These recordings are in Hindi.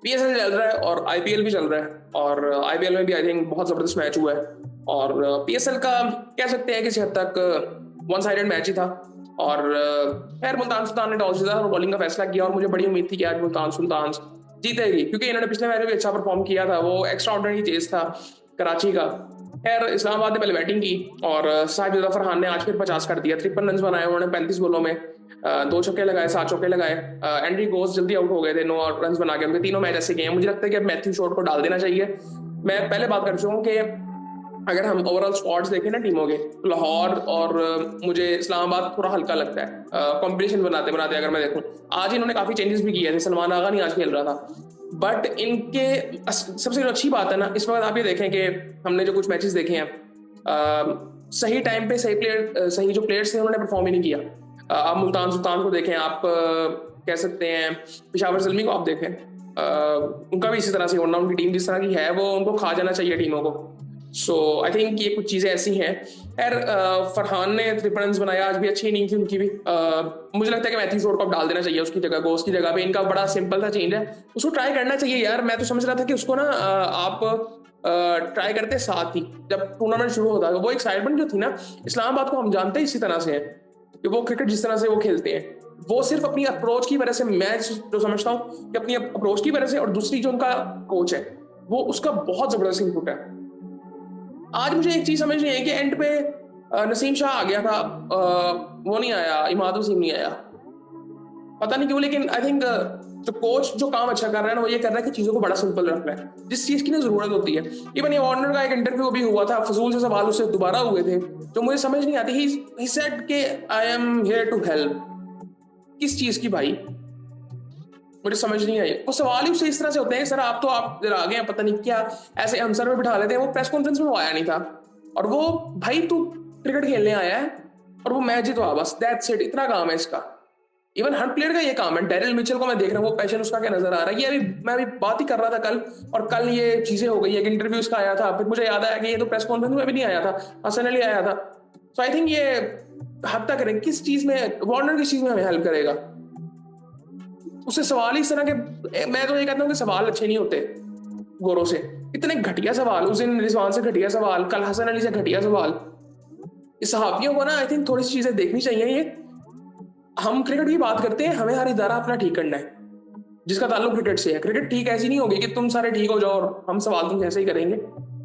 पीएसएल चल रहा है और आईपीएल भी चल रहा है, और आईपीएल में भी आई थिंक बहुत जबरदस्त मैच हुआ है। और पीएसएल का कह सकते हैं किसी हद तक वन साइडेड मैच ही था। और खैर मुल्तान सुल्तान ने टॉस जीता और बॉलिंग का फैसला किया, और मुझे बड़ी उम्मीद थी कि आज मुल्तान सुल्तान जीतेगी, क्योंकि इन्होंने पिछले मैच में भी अच्छा परफॉर्म किया था। वो एक्स्ट्रा ऑर्डिनरी चेज था कराची का। खैर इस्लामाबाद ने पहले बैटिंग की और साहिब जफर खान ने आज फिर 50 कर दिया, 53 रन बनाए उन्होंने 35 बॉलों में। दो छक्के लगाए, 7 चौके लगाए। एंड्री गोस जल्दी आउट हो गए थे, 9 रन बना के। उनके तीनों मैच ऐसे गए हैं, मुझे लगता है कि अब मैथ्यू शॉट को डाल देना चाहिए। मैं पहले बात कर चुका हूँ कि अगर हम ओवरऑल स्क्वाड्स देखें ना टीमों के, तो लाहौर और मुझे इस्लामाबाद थोड़ा हल्का लगता है कॉम्बिनेशन बनाते बनाते। अगर मैं देखूं, आज इन्होंने काफी चेंजेस भी किए थे, सलमान आगा नहीं आज खेल रहा था। बट इनके सबसे जो अच्छी बात है ना, इस वक्त आप ये देखें कि हमने जो कुछ मैचेस देखे हैं, सही टाइम पे सही प्लेयर, सही जो प्लेयर्स थे उन्होंने परफॉर्म ही नहीं किया। आप मुल्तान सुल्तान को देखें, आप कह सकते हैं पिशावर जल्मी को आप देखें, उनका भी इसी तरह से वन डाउन की टीम जिस तरह की है वो उनको खा जाना चाहिए टीमों को। सो आई थिंक ये कुछ चीजें ऐसी हैं। खैर फरहान ने 3 रन बनाया, आज भी अच्छी इनिंग थी उनकी भी। मुझे लगता है कि मैथ्यू शॉट को डाल देना चाहिए उसकी जगह, गोस की जगह पे। इनका बड़ा सिंपल सा चेंज है, उसको ट्राई करना चाहिए यार। मैं तो समझ रहा था कि उसको ना आप ट्राई करते साथ ही जब टूर्नामेंट शुरू होता है। वो एक साइडबन जो थी ना, इस्लामाबाद को हम जानते हैं इसी तरह से है कि वो क्रिकेट जिस तरह से वो खेलते हैं, वो सिर्फ अपनी अप्रोच की वजह से, मैं जो समझता हूँ कि अपनी अप्रोच की वजह से, और दूसरी जो उनका कोच है वो उसका बहुत जबरदस्त इनपुट है। आज मुझे एक चीज समझ नहीं आई कि एंड पे नसीम शाह आ गया था, वो नहीं आया, इमाद वसीम नहीं आया, पता नहीं क्यों। लेकिन आई थिंक जो कोच जो काम अच्छा कर रहा है ना, वो ये कर रहा है कि चीजों को बड़ा सिंपल रख रहा है, जिस चीज की ना जरूरत होती है। इवन ये वार्नर का एक इंटरव्यू भी हुआ था, फजूल से सवाल उससे दोबारा हुए थे जो मुझे समझ नहीं आती। ही सेड कि I am here to help. किस चीज की भाई, मुझे समझ नहीं आई। वो सवाल ही उससे इस तरह से होते हैं, सर आप तो आप इधर आ गए हैं, पता नहीं क्या ऐसे आंसर में बिठा लेते हैं। वो प्रेस कॉन्फ्रेंस में वो आया नहीं था, और वो भाई तू क्रिकेट खेलने आया है और वो मैच जितवा, बस दैट्स इट, इतना काम है इसका। इवन हर प्लेयर का ये काम है। डेरिल मिचेल को मैं देख रहा हूँ, वो पैशन उसका क्या नजर आ रहा है। ये अभी मैं अभी बात ही कर रहा था कल, और कल ये चीजें हो गई। एक इंटरव्यू इसका आया था, फिर मुझे याद आया कि ये तो प्रेस कॉन्फ्रेंस में भी नहीं आया था, हसन अली आया था। सो आई थिंक ये हद तक करें किस चीज में, वार्नर किस चीज में हमें हेल्प करेगा। उससे सवाल ही इस तरह के, मैं तो ये कहता हूँ कि सवाल अच्छे नहीं होते गोरों से। इतने घटिया सवाल, उस दिन रिजवान से घटिया सवाल, कल हसन अली से घटिया सवाल। इस सहाफियों को ना आई थिंक थोड़ी सी चीजें देखनी चाहिए। ये हम क्रिकेट की बात करते हैं, हमें हर इदारा अपना ठीक करना है जिसका ताल्लुक क्रिकेट से है। क्रिकेट ठीक ऐसी नहीं होगी कि तुम सारे ठीक हो जाओ और हम सवाल तुमसे ऐसे ही करेंगे।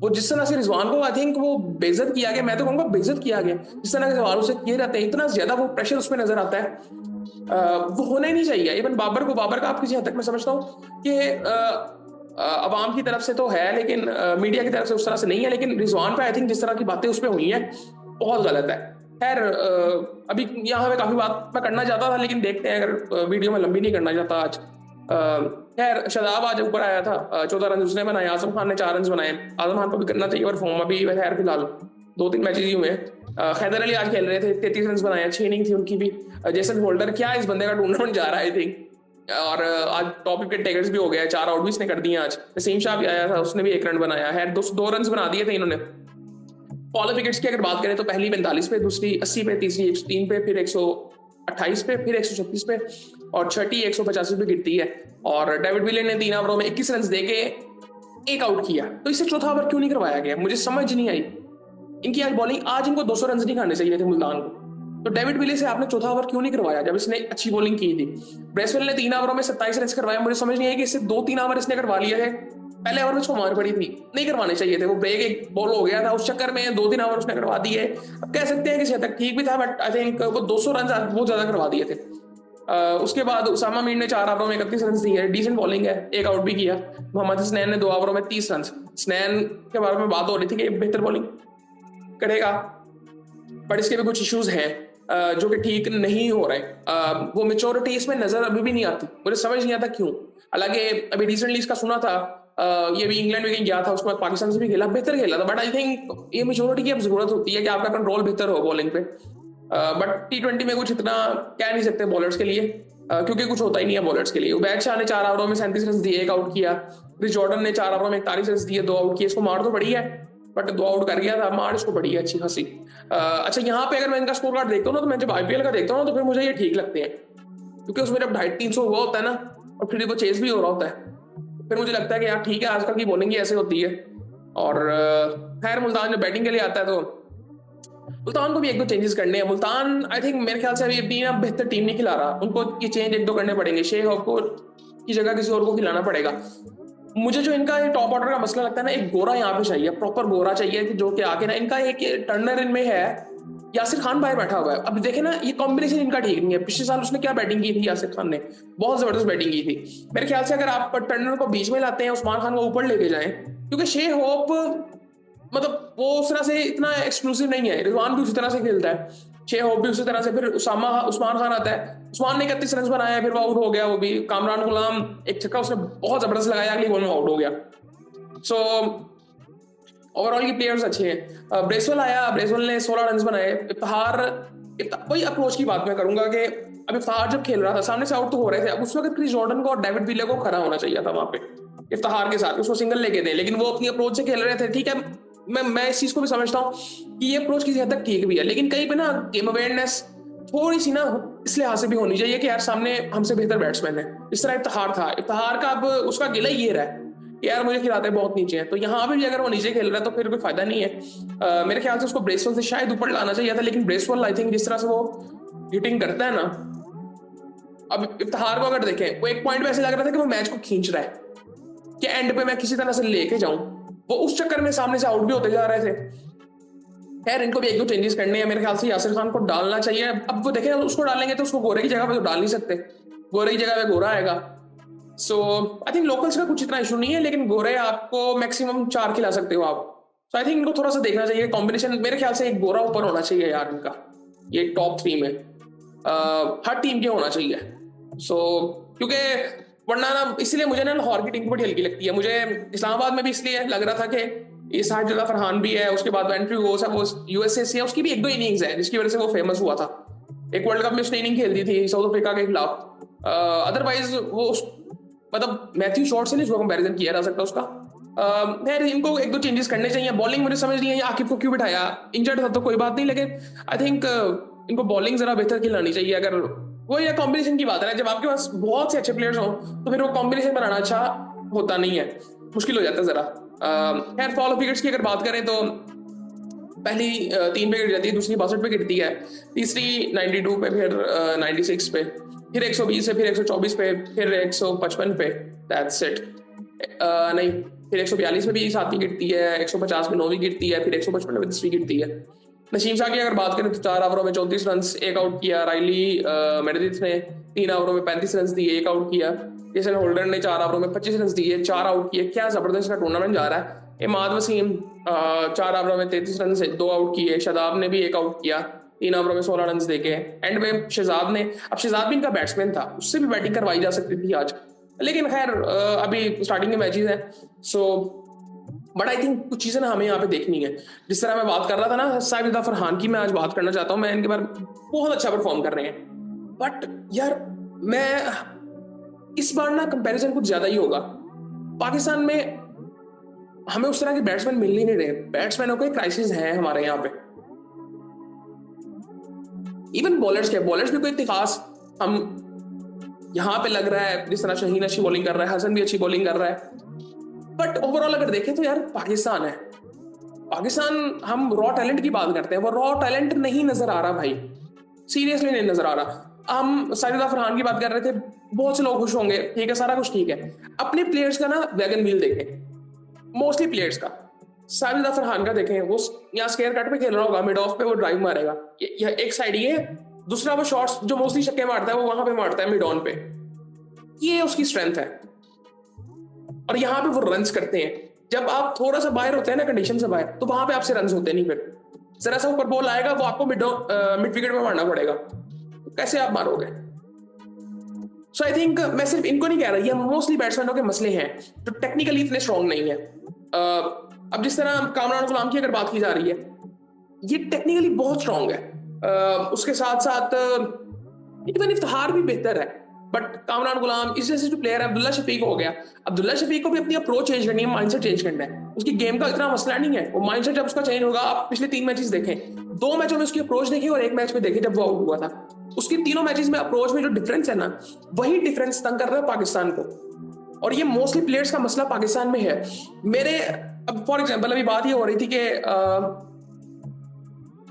वो जिस तरह से रिजवान को आई थिंक वो बेइज्जत किया गया, मैं तो कहूँगा बेइज्जत किया गया, जिस तरह के सवाल उसे किए जाते हैं, इतना ज्यादा वो प्रेशर उसमें नजर आता है, वो होना ही नहीं चाहिए। इवन बाबर का आप किसी हद तक मैं समझता हूँ कि अवाम की तरफ से तो है, लेकिन मीडिया की तरफ से उस तरह से नहीं है। लेकिन रिजवान पे आई थिंक जिस तरह की बातें उस पर हुई हैं बहुत गलत है। खैर अभी यहाँ पे काफी बात मैं करना चाहता था, लेकिन देखते हैं, अगर वीडियो में लंबी नहीं करना चाहता आज। खैर शादाब आज ऊपर आया था, 14 रन उसने बनाए। आजम खान ने 4 रन बनाए। आजम खान को भी करना चाहिए परफॉर्म, अभी खैर फिलहाल 2-3 मैचेज ही हुए हैं। खैदर अली आज खेल रहे थे, 33 रन बनाए, अच्छी इनिंग थी उनकी भी। जेसन होल्डर, क्या इस बंदे का टूर्नामेंट जा रहा है आई थिंक। और आज टॉप विकेट टेकर्स भी हो गया, 4 आउट भी इसने कर दिए आज। नसीम शाह भी आया था, उसने भी 1 रन बनाया है, 2 रन बना दिए थे इन्होंने। फॉलो विकेट्स की अगर बात करें तो पहली 45 पे, दूसरी 80 पे, तीसरी 103 पे, फिर 128 पे, फिर 136 पे, और छठी 185 पे गिरती है। और डेविड विलियन ने 3 ओवरों में 21 रन देके 1 आउट किया। तो इसे चौथा ओवर क्यों नहीं करवाया गया, मुझे समझ नहीं आई। इनकी आज बॉलिंग, आज इनको 200 रन नहीं खाने चाहिए थे मुल्तान को, तो डेविड विली से आपने चौथा ओवर क्यों नहीं करवाया जब इसने अच्छी बॉलिंग की थी। ब्रेसवेल ने 3 ओवरों में 27 रन करवाए, मुझे समझ नहीं आई कि इससे 2-3 ओवर इसने करवा लिए थे। पहले ओवर में उसको मार पड़ी थी, नहीं करवाने चाहिए थे। वो ब्रेक एक बॉल हो गया था, उस चक्कर में 2-3 ओवर उसने करवा दिए। अब कह सकते हैं कि शायद तक ठीक भी था, बट आई थिंक वो 200 रन बहुत ज्यादा करवा दिए थे। उसके बाद उसामा मीर ने 4 ओवरों में 31 रन दिए, डिसेंट बॉलिंग है, 1 आउट भी किया। मोहम्मद हसनैन ने 2 ओवरों में 30 रन। हसनैन के बारे में बात हो रही थी कि बेहतर बॉलिंग करेगा, बट इसके भी कुछ इश्यूज हैं जो कि ठीक नहीं हो रहे। वो मेच्योरिटी इसमें नजर अभी भी नहीं आती, मुझे समझ नहीं आता क्यों। हालांकि अभी रिसेंटली इसका सुना था, ये भी इंग्लैंड में कहीं गया था, उसके बाद पाकिस्तान से भी खेला, बेहतर खेला था। बट आई थिंक ये मेच्योरिटी की अब जरूरत होती है कि आपका कंट्रोल बेहतर हो बॉलिंग पे। बट T20 में कुछ इतना कह नहीं सकते बॉलर्स के लिए, क्योंकि कुछ होता ही नहीं है बॉलर्स के लिए। उबैद शाह ने 4 ओवरों में 37 रन दिए, 1 आउट किया। क्रिस जॉर्डन ने 4 ओवरों में 41 रन दिए, 2 आउट किए। इसको मार तो पड़ी है, बट 2 आउट कर गया था, मार इसको पड़ी है अच्छी खासी। अच्छा यहाँ पे अगर मैं इनका स्कोर कार्ड देखता हूँ ना, तो मैं जब आईपीएल का देखता हूँ ना, तो फिर मुझे ये ठीक लगते हैं, क्योंकि उसमें जब 250-300 हुआ होता है ना, और फिर वो चेस भी हो रहा होता है, फिर मुझे लगता है कि यार ठीक है, आजकल की बॉलिंग ही ऐसे होती है। और खैर मुल्तान जब बैटिंग के लिए आता है तो मुल्तान को भी एक दो चेंजेस करने हैं। मुल्तान आई थिंक मेरे ख्याल से अभी अपनी ना बेहतर टीम नहीं खिला रहा, उनको ये चेंज एक दो करने पड़ेंगे। शेख को की जगह किसी और को खिलाना पड़ेगा। मुझे जो इनका टॉप ऑर्डर का मसला लगता है ना, एक गोरा यहाँ पे चाहिए, प्रॉपर गोरा चाहिए कि जो कि आके ना, इनका एक टर्नर इनमें है, यासिर खान बाहर बैठा हुआ है। अब देखे ना, ये कॉम्बिनेशन इनका ठीक नहीं है। पिछले साल उसने क्या बैटिंग की थी, यासिर खान ने बहुत जबरदस्त बैटिंग की थी। मेरे ख्याल से अगर आप टर्नर को बीच में लाते हैं, उस्मान खान को ऊपर लेके जाएं, क्योंकि शे होप मतलब वो उस तरह से इतना एक्सक्लूसिव नहीं है। रिजवान भी उसी तरह से खेलता है, छह होप भी उसी तरह से। फिर उस्मान खान आता है, उस्मान ने 31 रन बनाया, फिर वो आउट हो गया। वो भी कामरान गुलाम एक छक्का उसने बहुत जबरदस्त लगाया, अगली बॉल में आउट हो गया। सो ओवरऑल की प्लेयर्स अच्छे हैं। ब्रेसवेल आया, ब्रेसवेल ने 16 रन बनाए। इफ्तिखार वही अप्रोच की बात मैं करूंगा कि अब इफ्तिखार जब खेल रहा था, सामने से आउट तो हो रहे थे, अब उस वक्त क्रिस जॉर्डन को और डेविड विले को खड़ा होना चाहिए था वहां पे इफ्तिखार के साथ, उसको सिंगल लेके दे, लेकिन वो अपनी अप्रोच से खेल रहे थे। ठीक है, मैं इस चीज को भी समझता हूँ कि ये अप्रोच किसी हद तक ठीक भी है, लेकिन कहीं पे ना गेम अवेयरनेस थोड़ी सी ना इस लिहाज से भी होनी चाहिए कि यार सामने हमसे बेहतर बैट्समैन है। इस तरह इफ्तिखार था, इफ्तिखार का अब उसका गिला ये रहा है कि यार मुझे खिलाते बहुत नीचे है, तो यहाँ पे भी अगर वो नीचे खेल रहा है तो फिर कोई फायदा नहीं है। मेरे ख्याल से उसको ब्रेसवेल से शायद ऊपर लाना चाहिए था, लेकिन ब्रेसवेल आई थिंक जिस तरह से वो हिटिंग करता है ना, अब इफ्तिखार को अगर देखें, वो एक पॉइंट पे ऐसे लग रहा था कि वो मैच को खींच रहा है कि एंड पे मैं किसी तरह से लेके जाऊं, वो उस चक्कर में सामने से आउट भी होते जा रहे थे। खैर इनको भी एक दो चेंजेस करने हैं मेरे ख्याल से। यासिर खान को डालना चाहिए। अब वो देखें, उसको डालेंगे तो उसको गोरे की जगह पे तो डाल नहीं सकते, गोरे की जगह पे गोरा आएगा। सो आई थिंक लोकल्स का कुछ इतना इशू नहीं है, लेकिन गोरे आपको मैक्सिमम 4 खिला सकते हो आप। सो आई थिंक इनको थोड़ा सा देखना चाहिए कॉम्बिनेशन। मेरे ख्याल से एक गोरा ऊपर होना चाहिए यार इनका, ये टॉप 3 में हर टीम के होना चाहिए। सो क्योंकि वरना ना, इसलिए मुझे ना लाहौर की टीम बड़ी हल्की लगती है। मुझे इस्लामाबाद में भी इसलिए लग रहा था कि ये साजिद फरहान भी है, उसके बाद वेंट्री वो सब, वो यूएसए से है, उसकी भी एक दो इनिंग्स है जिसकी वजह से वो फेमस हुआ था। एक वर्ल्ड कप में उसने इनिंग खेल दी थी साउथ अफ्रीका के खिलाफ। अदरवाइज वो मतलब मैथ्यू शॉर्ट से नहीं उसका कंपैरिजन किया जा सकता उसका। खैर इनको एक दो चेंजेस करने चाहिए। बॉलिंग मुझे समझ नहीं है आकिब को क्यों बिठाया, इंजर्ड था तो कोई बात नहीं, लेकिन आई थिंक इनको बॉलिंग जरा बेहतर खिलानी चाहिए। अगर वो या कॉम्बिनेशन की बात है ना, जब आपके पास बहुत से अच्छे प्लेयर्स हो तो फिर वो कॉम्बिनेशन बनाना अच्छा होता नहीं है, मुश्किल हो जाता है जरा। खैर फॉल ऑफ विकेट्स की अगर बात करें तो पहली 3 पे गिर जाती है, दूसरी 62 पे गिरती है, तीसरी 92 पे, फिर 96 पे, फिर 120 पे, फिर 124 पे, फिर 155 पे। That's it. नहीं, फिर 142 में भी 7वीं गिरती है, 150 में 9वीं गिरती है, फिर 155 में 10वीं गिरती है। नसीम शाह की अगर बात करें तो 4 ओवरों में 34 रन, एक आउट किया। राइली मेरेडिथ ने 3 ओवरों में 35 रन दिए, एक आउट किया। जेसन होल्डर ने 4 ओवरों में 25 रन दिए, 4 आउट किए। क्या जबरदस्त का टूर्नामेंट जा रहा है। इमाद वसीम 4 ओवरों में 33 रन से 2 आउट किए। शादाब ने भी 1 आउट किया 3 ओवरों में 16 रन देके। एंड में शहजाद ने, अब शहजाद भी इनका बैट्समैन था, उससे भी बैटिंग करवाई जा सकती थी आज, लेकिन खैर अभी स्टार्टिंग के मैचेस हैं। सो बट आई थिंक कुछ चीजें ना हमें यहाँ पे देखनी है। जिस तरह मैं बात कर रहा था ना साजिद फरहान की, मैं आज बात करना चाहता हूँ। मैं इनके बारे बहुत अच्छा परफॉर्म कर रहे हैं, बट यार मैं इस बार ना कंपैरिजन कुछ ज्यादा ही होगा। पाकिस्तान में हमें उस तरह के बैट्समैन मिल ही नहीं रहे। बैट्समैनों का क्राइसिस है हमारे यहाँ पे। इवन बॉलर्स भी कोई इतनी खास हम यहाँ पे लग रहा है, जिस तरह शहीन अच्छी बॉलिंग कर रहा है, हसन भी अच्छी बॉलिंग कर रहा है, बट ओवरऑल अगर देखें तो यार पाकिस्तान है। पाकिस्तान, हम रॉ टैलेंट की बात करते हैं, वो रॉ टैलेंट नहीं नजर आ रहा भाई, सीरियसली नहीं नजर आ रहा। हम साजिद फरहान की बात कर रहे थे, बहुत से लोग खुश होंगे, ठीक है, सारा कुछ ठीक है। अपने प्लेयर्स का ना वैगन व्हील देखें, मोस्टली प्लेयर्स का। साजिद फरहान का देखें, वो यहाँ स्केयर कट पे खेल रहा होगा, मिड ऑफ पे वो ड्राइव मारेगा, एक साइड ये, दूसरा वो शॉट्स जो मोस्टली छक्के मारता है वो वहां पे मारता है मिड ऑन पे, ये उसकी स्ट्रेंथ है। और यहाँ पे वो रन्स करते हैं। जब आप थोड़ा सा बाहर होते हैं ना कंडीशन से बाहर, तो वहां पे आपसे रन्स होते नहीं। फिर जरा सा ऊपर बॉल आएगा, वो आपको मिड विकेट में मारना पड़ेगा, कैसे आप मारोगे। सो आई थिंक मैं सिर्फ इनको नहीं कह रहा, ये मोस्टली बैट्समैनों के मसले हैं जो टेक्निकली इतने स्ट्रॉन्ग नहीं है। अब जिस तरह कामरान गुलाम की अगर बात की जा रही है, ये टेक्निकली बहुत स्ट्रॉन्ग है। उसके साथ साथ इवन इफ्तिखार भी बेहतर है, बट कामरान गुलाम इस जैसे जो प्लेयर है, अब्दुल्ला शफीक हो गया। अब्दुल्ला शफीक को भी अपनी अप्रोच चेंज करनी है, माइंडसेट चेंज करना है। उसकी गेम का इतना मसला नहीं है, वो माइंडसेट जब उसका चेंज होगा। आप पिछले 3 मैचेस देखें, 2 मैचों में उसकी अप्रोच देखी और 1 मैच में देखी जब वो आउट हुआ था। उसकी तीनों मैचेस में अप्रोच में जो डिफरेंस है ना, वही डिफरेंस तंग कर रहा है पाकिस्तान को। और ये मोस्टली प्लेयर्स का मसला पाकिस्तान में है। मेरे अब फॉर एग्जांपल अभी बात ये हो रही थी कि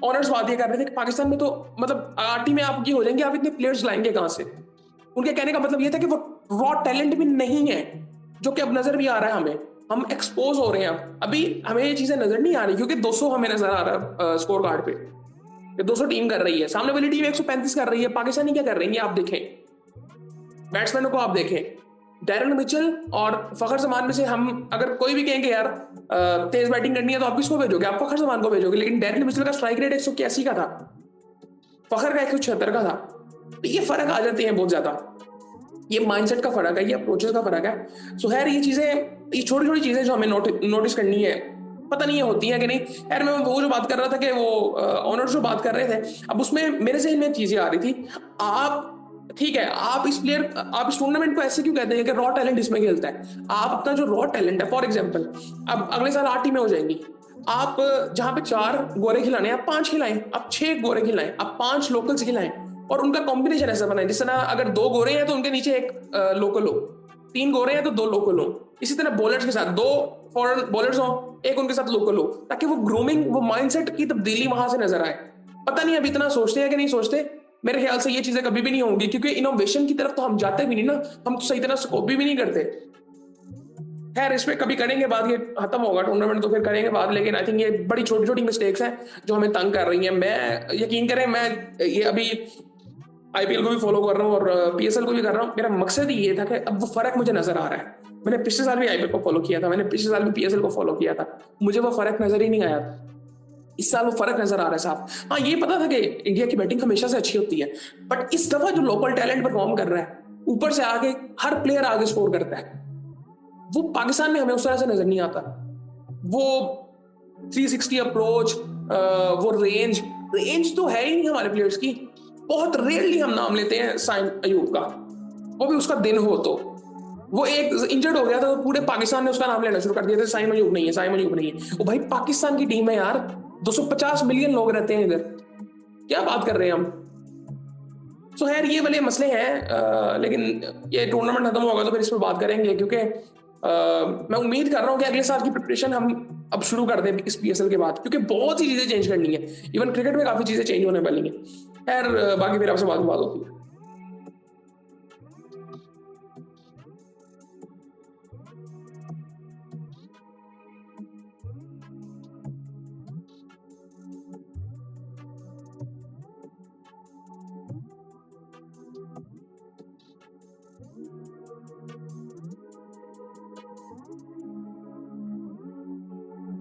ऑनर्स बात ये कर रहे थे कि पाकिस्तान में तो मतलब आरटी में आप ये हो जाएंगे, आप इतने प्लेयर्स लाएंगे कहां से। उनके कहने का मतलब ये था कि वो रॉ टैलेंट भी नहीं है, जो कि अब नजर भी आ रहा है हमें। हम एक्सपोज हो रहे हैं अभी हमें ये चीजें नजर नहीं आ रही, क्योंकि 200 हमें नजर आ रहा है स्कोर कार्ड पे, ये 200 टीम कर रही है, सामने वाली टीम 135 कर रही है। पाकिस्तानी क्या कर रही है आप देखें, बैट्समैनों को आप देखें, डैरल मिचेल और फखर जमान में से हम अगर कोई भी कहेंगे यार तेज बैटिंग करनी है तो आप किसको भेजोगे, आप फखर जमान को भेजोगे। लेकिन डैरल मिचेल का स्ट्राइक रेट 181 का था, फखर का 176 का था। तो ये फर्क आ जाते हैं बहुत ज्यादा, ये माइंडसेट का फर्क है, ये अप्रोचेस का फर्क है। सो खैर ये चीजें, ये छोटी छोटी चीजें जो हमें नोटिस करनी है, पता नहीं है होती है कि नहीं। यार मैं वो जो बात कर रहा था कि वो ऑनर्स जो बात कर रहे थे, अब उसमें मेरे से में चीजें आ रही थी। आप ठीक है, आप इस टूर्नामेंट को ऐसे क्यों कहते हैं कि रॉ टैलेंट इसमें खेलता है। आप अपना जो रॉ टैलेंट है, फॉर एग्जांपल अब अगले साल 8 टीमें हो जाएंगी, आप जहां पे 4 गोरे खिलाने आप 5 खिलाएं, आप 6 गोरे खिलाएं, आप 5 लोकल्स खिलाएं, और उनका कॉम्बिनेशन ऐसा बनाए जिस तरह अगर 2 गोरे हैं तो उनके नीचे एक लोकल हो, 3 गोरे हैं तो 2 लोकल हो, इसी तरह बॉलर्स के साथ 2 फॉरेन बॉलर्स हो, एक उनके साथ लोकल हो, ताकि वो ग्रूमिंग, वो माइंडसेट की तब्दीली वहां से नजर आए। पता नहीं अब इतना सोचते हैं कि नहीं सोचते। मेरे ख्याल से ये चीजें कभी भी नहीं होंगी, क्योंकि इनोवेशन की तरफ तो हम जाते भी नहीं ना, हम तो सही तरह से कॉपी भी नहीं करते। खैर इस पे कभी करेंगे बात, ये खत्म होगा टूर्नामेंट तो फिर करेंगे बात। लेकिन आई थिंक ये बड़ी छोटी छोटी मिस्टेक्स हैं जो हमें तंग कर रही हैं। मैं यकीन करें, मैं ये अभी आईपीएल को भी फॉलो कर रहा हूँ और पीएसएल को भी कर रहा हूँ। मेरा मकसद ही ये था कि अब वो फर्क मुझे नजर आ रहा है। मैंने पिछले साल भी आईपीएल को फॉलो किया था, मैंने पिछले साल भी पीएसएल को फॉलो किया था, मुझे वो फर्क नजर ही नहीं आया था। इस साल वो फर्क नजर आ रहा है साहब। हाँ ये पता था कि इंडिया की बैटिंग हमेशा से अच्छी होती है, बट इस दफा जो लोकल टैलेंट परफॉर्म कर रहा है, ऊपर से आगे हर प्लेयर आगे स्कोर करता है, वो पाकिस्तान में हमें उस तरह से नजर नहीं आता। वो 360 अप्रोच, वो रेंज रेंज तो है ही नहीं हमारे प्लेयर्स की। बहुत रेयरली हम नाम लेते हैं साइम अयूब का, वो भी उसका दिन हो तो। वो एक इंजर्ड हो गया था तो पूरे पाकिस्तान ने उसका नाम लेना शुरू कर दिया था, साइम अयूब नहीं है, साइम अयूब नहीं है। वो भाई पाकिस्तान की टीम है यार, 250 मिलियन लोग रहते हैं इधर, क्या बात कर रहे हैं हम। सो खैर ये वाले मसले हैं, लेकिन ये टूर्नामेंट खत्म होगा तो फिर इस पर बात करेंगे, क्योंकि मैं उम्मीद कर रहा हूँ कि अगले साल की प्रिपरेशन हम अब शुरू कर दें इस पीएसएल के बाद, क्योंकि बहुत सी चीजें चेंज करनी है। इवन क्रिकेट में काफी चीजें चेंज होने वाली हैं। खैर बाकी फिर आपसे बात होती है।